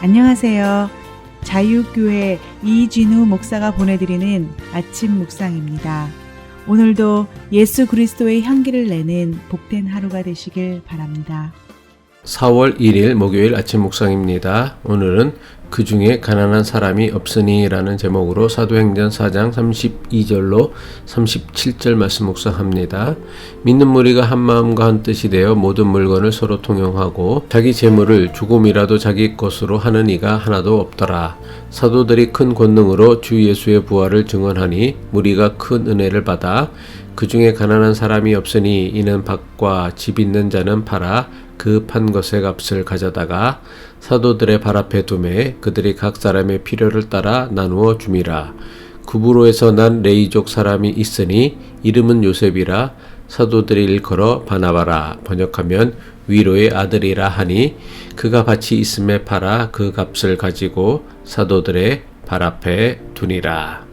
안녕하세요. 자유교회 이진우 목사가 보내드리는 아침 묵상입니다. 오늘도 예수 그리스도의 향기를 내는 복된 하루가 되시길 바랍니다. 4월 1일 목요일 아침 묵상입니다. 오늘은 그 중에 가난한 사람이 없으니 라는 제목으로 사도행전 4장 32절로 37절 말씀 묵상합니다. 믿는 무리가 한 마음과 한 뜻이 되어 모든 물건을 서로 통용하고 자기 재물을 조금이라도 자기 것으로 하는 이가 하나도 없더라. 사도들이 큰 권능으로 주 예수의 부활을 증언하니 무리가 큰 은혜를 받아 그 중에 가난한 사람이 없으니 이는 밭과 집 있는 자는 팔아 그 판 것의 값을 가져다가 사도들의 발 앞에 두매 그들이 각 사람의 필요를 따라 나누어 줌이라. 구브로에서 난 레이족 사람이 있으니 이름은 요셉이라. 사도들이 일컬어 바나바라 번역하면 위로의 아들이라 하니 그가 밭이 있음에 팔아 그 값을 가지고 사도들의 발 앞에 두니라.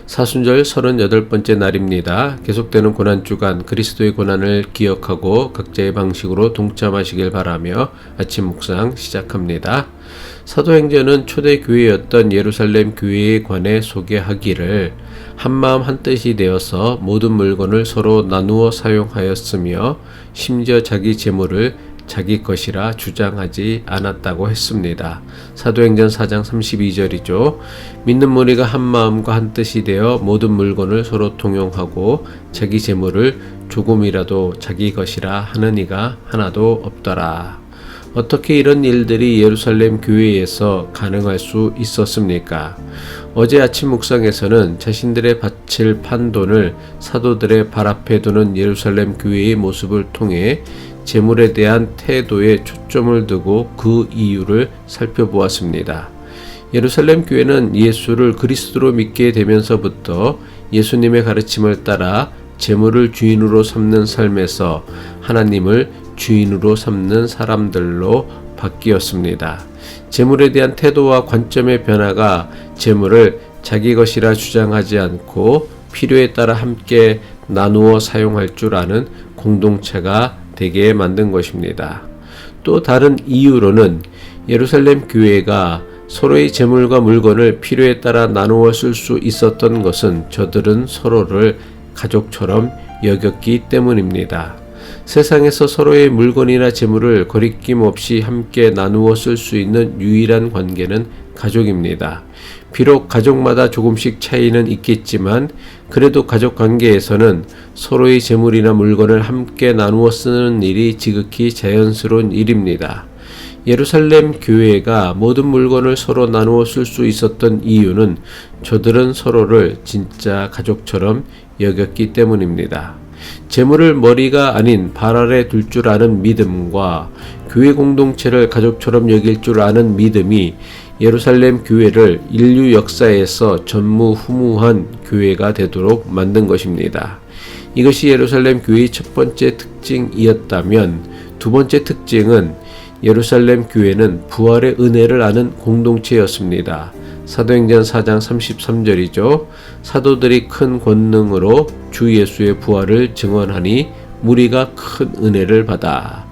사순절 38번째 날입니다. 계속되는 고난주간 그리스도의 고난을 기억하고 각자의 방식으로 동참하시길 바라며 아침 묵상 시작합니다. 사도행전은 초대 교회였던 예루살렘 교회에 관해 소개하기를 한마음 한뜻이 되어서 모든 물건을 서로 나누어 사용하였으며 심지어 자기 재물을 자기 것이라 주장하지 않았다고 했습니다. 사도행전 4장 32절이죠. 믿는 무리가 한 마음과 한 뜻이 되어 모든 물건을 서로 통용하고 자기 재물을 조금이라도 자기 것이라 하는 이가 하나도 없더라. 어떻게 이런 일들이 예루살렘 교회에서 가능할 수 있었습니까? 어제 아침 묵상에서는 자신들의 바칠 판 돈을 사도들의 발 앞에 두는 예루살렘 교회의 모습을 통해 재물에 대한 태도에 초점을 두고 그 이유를 살펴보았습니다. 예루살렘 교회는 예수를 그리스도로 믿게 되면서부터 예수님의 가르침을 따라 재물을 주인으로 삼는 삶에서 하나님을 주인으로 삼는 사람들로 바뀌었습니다. 재물에 대한 태도와 관점의 변화가 재물을 자기 것이라 주장하지 않고 필요에 따라 함께 나누어 사용할 줄 아는 공동체가 되게 만든 것입니다. 또 다른 이유로는 예루살렘 교회가 서로의 재물과 물건을 필요에 따라 나누어 쓸 수 있었던 것은 저들은 서로를 가족처럼 여겼기 때문입니다. 세상에서 서로의 물건이나 재물을 거리낌 없이 함께 나누어 쓸 수 있는 유일한 관계는 가족입니다. 비록 가족마다 조금씩 차이는 있겠지만 그래도 가족 관계에서는 서로의 재물이나 물건을 함께 나누어 쓰는 일이 지극히 자연스러운 일입니다. 예루살렘 교회가 모든 물건을 서로 나누어 쓸 수 있었던 이유는 저들은 서로를 진짜 가족처럼 여겼기 때문입니다. 재물을 머리가 아닌 발 아래 둘 줄 아는 믿음과 교회 공동체를 가족처럼 여길 줄 아는 믿음이 예루살렘 교회를 인류 역사에서 전무후무한 교회가 되도록 만든 것입니다. 이것이 예루살렘 교회의 첫 번째 특징이었다면 두 번째 특징은 예루살렘 교회는 부활의 은혜를 아는 공동체였습니다. 사도행전 4장 33절이죠. 사도들이 큰 권능으로 주 예수의 부활을 증언하니 무리가 큰 은혜를 받아.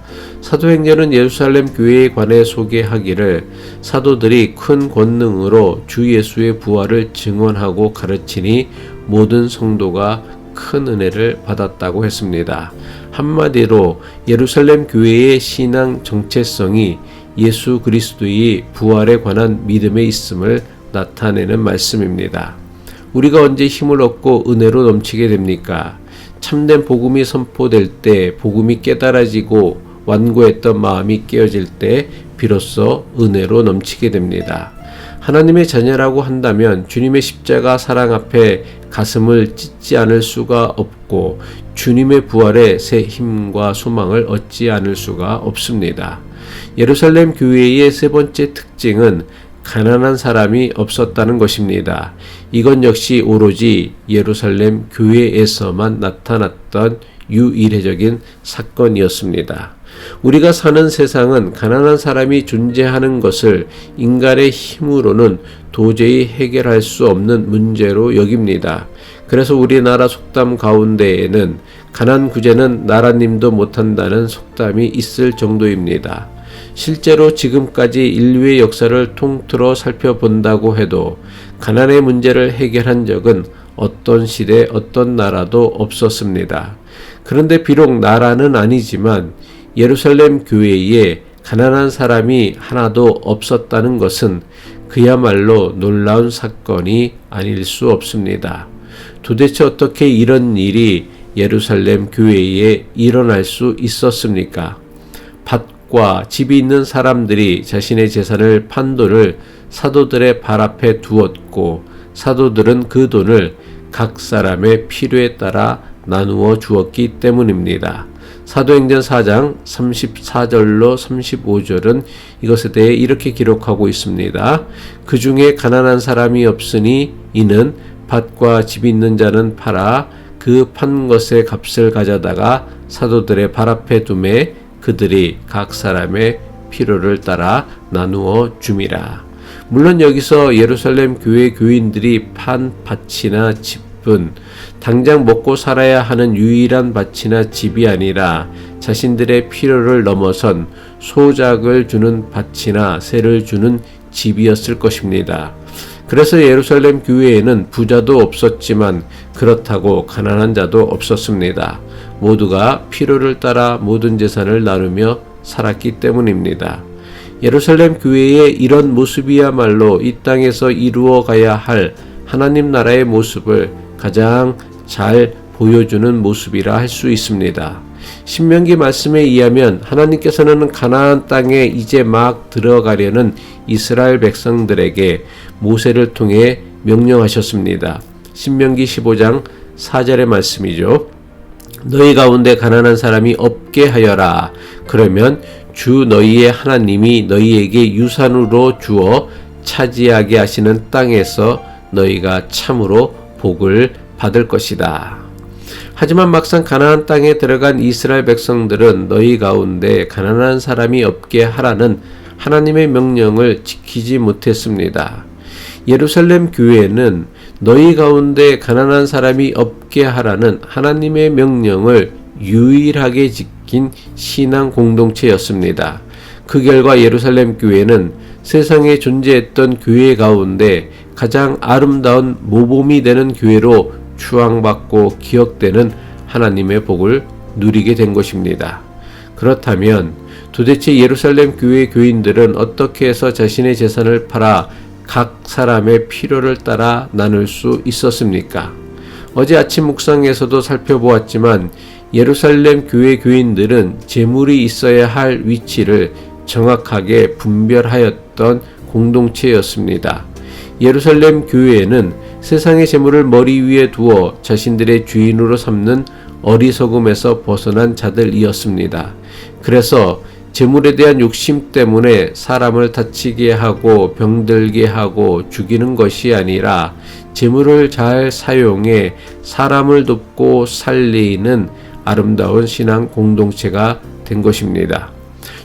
사도행전은 예루살렘 교회에 관해 소개하기를 사도들이 큰 권능으로 주 예수의 부활을 증언하고 가르치니 모든 성도가 큰 은혜를 받았다고 했습니다. 한마디로 예루살렘 교회의 신앙 정체성이 예수 그리스도의 부활에 관한 믿음에 있음을 나타내는 말씀입니다. 우리가 언제 힘을 얻고 은혜로 넘치게 됩니까? 참된 복음이 선포될 때, 복음이 깨달아지고 완고했던 마음이 깨어질 때 비로소 은혜로 넘치게 됩니다. 하나님의 자녀라고 한다면 주님의 십자가 사랑 앞에 가슴을 찢지 않을 수가 없고 주님의 부활에 새 힘과 소망을 얻지 않을 수가 없습니다. 예루살렘 교회의 세 번째 특징은 가난한 사람이 없었다는 것입니다. 이건 역시 오로지 예루살렘 교회에서만 나타났던 유일해적인 사건이었습니다. 우리가 사는 세상은 가난한 사람이 존재하는 것을 인간의 힘으로는 도저히 해결할 수 없는 문제로 여깁니다. 그래서 우리나라 속담 가운데에는 가난 구제는 나라님도 못한다는 속담이 있을 정도입니다. 실제로 지금까지 인류의 역사를 통틀어 살펴본다고 해도 가난의 문제를 해결한 적은 어떤 시대 어떤 나라도 없었습니다. 그런데 비록 나라는 아니지만 예루살렘 교회에 가난한 사람이 하나도 없었다는 것은 그야말로 놀라운 사건이 아닐 수 없습니다. 도대체 어떻게 이런 일이 예루살렘 교회에 일어날 수 있었습니까? 밭과 집이 있는 사람들이 자신의 재산을 판 돈을 사도들의 발 앞에 두었고 사도들은 그 돈을 각 사람의 필요에 따라 나누어 주었기 때문입니다. 사도행전 4장 34절로 35절은 이것에 대해 이렇게 기록하고 있습니다. 그 중에 가난한 사람이 없으니 이는 밭과 집이 있는 자는 팔아 그 판 것의 값을 가져다가 사도들의 발 앞에 두매 그들이 각 사람의 필요를 따라 나누어 줌이라. 물론 여기서 예루살렘 교회 교인들이 판 밭이나 집은 당장 먹고 살아야 하는 유일한 밭이나 집이 아니라 자신들의 필요를 넘어선 소작을 주는 밭이나 새를 주는 집이었을 것입니다. 그래서 예루살렘 교회에는 부자도 없었지만 그렇다고 가난한 자도 없었습니다. 모두가 필요를 따라 모든 재산을 나누며 살았기 때문입니다. 예루살렘 교회의 이런 모습이야말로 이 땅에서 이루어 가야 할 하나님 나라의 모습을 가장 잘 보여주는 모습이라 할 수 있습니다. 신명기 말씀에 의하면 하나님께서는 가나안 땅에 이제 막 들어가려는 이스라엘 백성들에게 모세를 통해 명령하셨습니다. 신명기 15장 4절의 말씀이죠. 너희 가운데 가난한 사람이 없게 하여라. 그러면 주 너희의 하나님이 너희에게 유산으로 주어 차지하게 하시는 땅에서 너희가 참으로 복을 받을 것이다. 하지만 막상 가나안 땅에 들어간 이스라엘 백성들은 너희 가운데 가난한 사람이 없게 하라는 하나님의 명령을 지키지 못했습니다. 예루살렘 교회는 너희 가운데 가난한 사람이 없게 하라는 하나님의 명령을 유일하게 지킨 신앙 공동체였습니다. 그 결과 예루살렘 교회는 세상에 존재했던 교회 가운데 가장 아름다운 모범이 되는 교회로 추앙받고 기억되는 하나님의 복을 누리게 된 것입니다. 그렇다면 도대체 예루살렘 교회 교인들은 어떻게 해서 자신의 재산을 팔아 각 사람의 필요를 따라 나눌 수 있었습니까? 어제 아침 묵상에서도 살펴보았지만 예루살렘 교회 교인들은 재물이 있어야 할 위치를 정확하게 분별하였던 공동체였습니다. 예루살렘 교회에는 세상의 재물을 머리 위에 두어 자신들의 주인으로 삼는 어리석음에서 벗어난 자들이었습니다. 그래서 재물에 대한 욕심 때문에 사람을 다치게 하고 병들게 하고 죽이는 것이 아니라 재물을 잘 사용해 사람을 돕고 살리는 아름다운 신앙 공동체가 된 것입니다.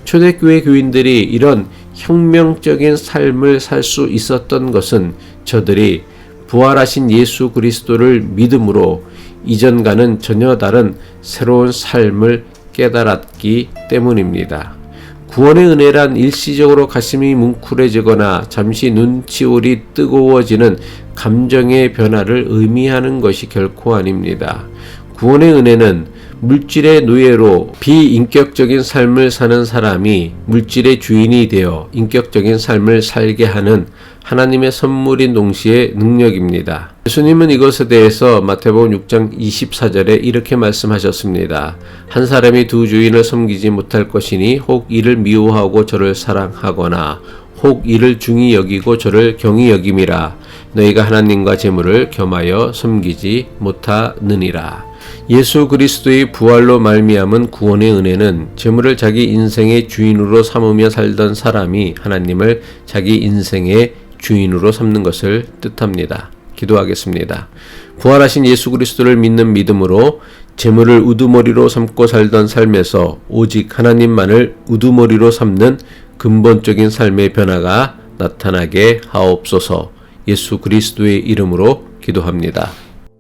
초대교회 교인들이 이런 혁명적인 삶을 살 수 있었던 것은 저들이 부활하신 예수 그리스도를 믿음으로 이전과는 전혀 다른 새로운 삶을 깨달았기 때문입니다. 구원의 은혜란 일시적으로 가슴이 뭉클해지거나 잠시 눈치올이 뜨거워지는 감정의 변화를 의미하는 것이 결코 아닙니다. 구원의 은혜는 물질의 노예로 비인격적인 삶을 사는 사람이 물질의 주인이 되어 인격적인 삶을 살게 하는 하나님의 선물인 동시에 능력입니다. 예수님은 이것에 대해서 마태복음 6장 24절에 이렇게 말씀하셨습니다. 한 사람이 두 주인을 섬기지 못할 것이니 혹 이를 미워하고 저를 사랑하거나 혹 이를 중히 여기고 저를 경히 여김이라. 너희가 하나님과 재물을 겸하여 섬기지 못하느니라. 예수 그리스도의 부활로 말미암은 구원의 은혜는 재물을 자기 인생의 주인으로 삼으며 살던 사람이 하나님을 자기 인생의 주인으로 삼는 것을 뜻합니다. 기도하겠습니다. 부활하신 예수 그리스도를 믿는 믿음으로 재물을 우두머리로 삼고 살던 삶에서 오직 하나님만을 우두머리로 삼는 근본적인 삶의 변화가 나타나게 하옵소서. 예수 그리스도의 이름으로 기도합니다.